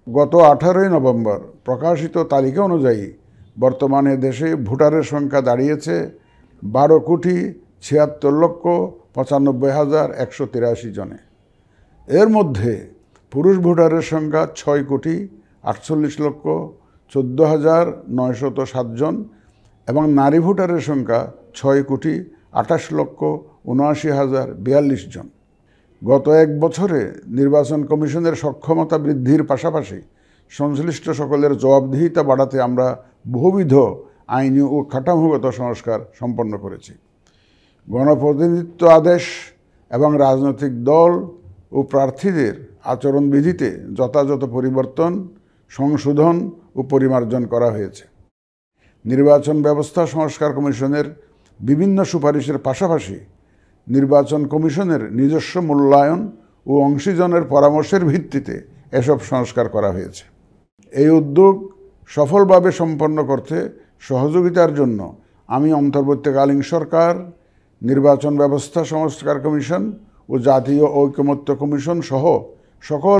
গত 18 নভেম্বর প্রকাশিত তালিকা অনুযায়ী বর্তমানে দেশে ভোটারের সংখ্যা দাঁড়িয়েছে 12,76,95,183 জনে। এর মধ্যে পুরুষ ভোটারের সংখ্যা 6,48,14,907 জন এবং নারী ভোটারের সংখ্যা 6,28,79,042 জন। গত এক বছরে নির্বাচন কমিশনের সক্ষমতা বৃদ্ধির পাশাপাশি সংশ্লিষ্ট সকলের জবাবদিহিতা বাড়াতে আমরা বহুবিধ আইনি ও কাঠামোগত সংস্কার সম্পন্ন করেছি। গণপ্রতিনিধিত্ব আদেশ এবং রাজনৈতিক দল ও প্রার্থীদের আচরণবিধিতে যথাযথ পরিবর্তন, সংশোধন ও পরিমার্জন করা হয়েছে। নির্বাচন ব্যবস্থা সংস্কার কমিশনের বিভিন্ন সুপারিশের পাশাপাশি নির্বাচন কমিশনের নিজস্ব মূল্যায়ন ও অংশীজনের পরামর্শের ভিত্তিতে এসব সংস্কার করা হয়েছে। এই উদ্যোগ সফলভাবে সম্পন্ন করতে সহযোগিতার জন্য আমি অন্তর্বর্তীকালীন সরকার, নির্বাচন ব্যবস্থা সংস্কার কমিশন ও জাতীয় ঐকমত্য কমিশন সহ সকল